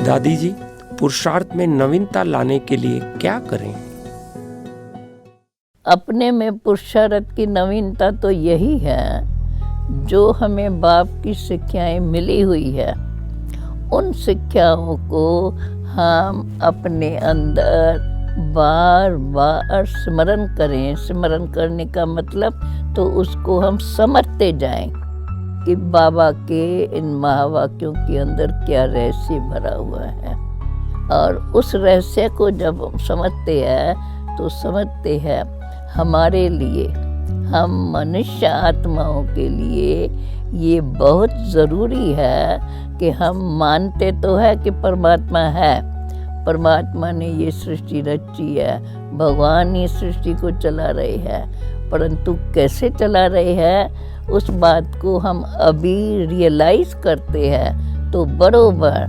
दादी जी, पुरुषार्थ में नवीनता लाने के लिए क्या करें? अपने में पुरुषार्थ की नवीनता तो यही है जो हमें बाप की शिक्षाएं मिली हुई है। उन शिक्षाओं को हम अपने अंदर बार बार स्मरण करें। स्मरण करने का मतलब तो उसको हम समझते जाएं कि बाबा के इन महावाक्यों के अंदर क्या रहस्य भरा हुआ है। और उस रहस्य को जब हम समझते हैं तो समझते हैं हमारे लिए, हम मनुष्य आत्माओं के लिए ये बहुत ज़रूरी है कि हम मानते तो है कि परमात्मा है, परमात्मा ने ये सृष्टि रची है, भगवान ये सृष्टि को चला रहे हैं, परंतु कैसे चला रहे हैं उस बात को हम अभी रियलाइज़ करते हैं। तो बरोबर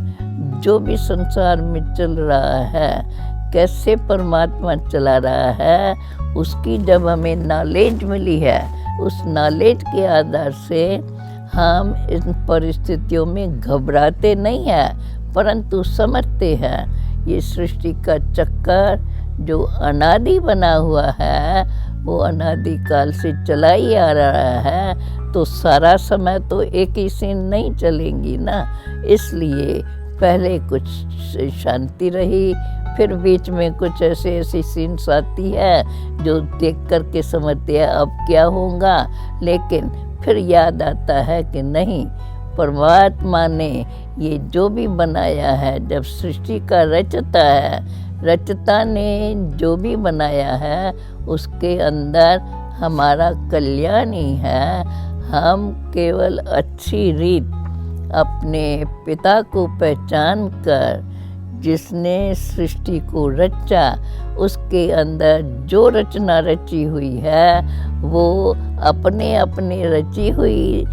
जो भी संसार में चल रहा है, कैसे परमात्मा चला रहा है, उसकी जब हमें नॉलेज मिली है, उस नॉलेज के आधार से हम इन परिस्थितियों में घबराते नहीं हैं, परंतु समझते हैं ये सृष्टि का चक्कर जो अनादि बना हुआ है वो अनादि काल से चला ही आ रहा है। तो सारा समय तो एक ही सीन नहीं चलेंगी ना, इसलिए पहले कुछ शांति रही, फिर बीच में कुछ ऐसी सीन्स आती है जो देख कर के समझते हैं अब क्या होगा, लेकिन फिर याद आता है कि नहीं, परमात्मा ने ये जो भी बनाया है, जब सृष्टि का रचता ने जो भी बनाया है उसके अंदर हमारा कल्याण ही है। हम केवल अच्छी रीत अपने पिता को पहचान कर, जिसने सृष्टि को रचा, उसके अंदर जो रचना रची हुई है वो अपने अपने रची हुई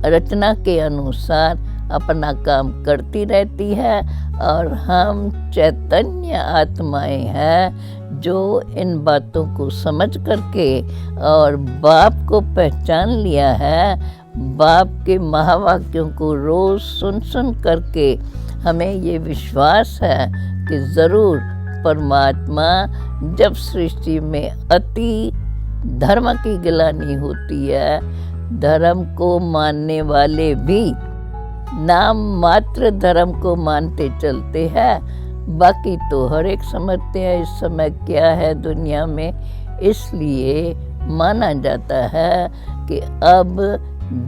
रचना के अनुसार अपना काम करती रहती है। और हम चैतन्य आत्माएं हैं जो इन बातों को समझ करके और बाप को पहचान लिया है। बाप के महावाक्यों को रोज़ सुन करके हमें ये विश्वास है कि ज़रूर परमात्मा जब सृष्टि में अति धर्म की गिलानी होती है, धर्म को मानने वाले भी नाम मात्र धर्म को मानते चलते हैं, बाकी तो हर एक समझते हैं इस समय क्या है दुनिया में। इसलिए माना जाता है कि अब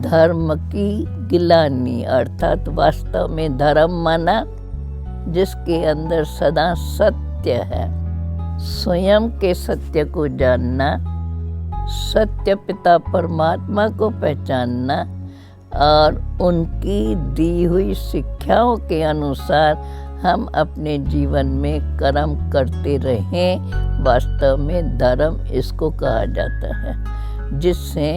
धर्म की गिलानी, अर्थात वास्तव में धर्म माना जिसके अंदर सदा सत्य है, स्वयं के सत्य को जानना, सत्य पिता परमात्मा को पहचानना और उनकी दी हुई शिक्षाओं के अनुसार हम अपने जीवन में कर्म करते रहें। वास्तव में धर्म इसको कहा जाता है, जिससे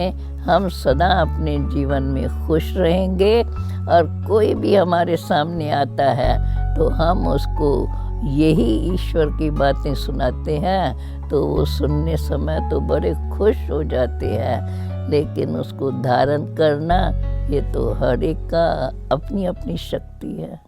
हम सदा अपने जीवन में खुश रहेंगे। और कोई भी हमारे सामने आता है तो हम उसको यही ईश्वर की बातें सुनाते हैं तो वो सुनने समय तो बड़े खुश हो जाते हैं, लेकिन उसको धारण करना ये तो हर एक का अपनी अपनी शक्ति है।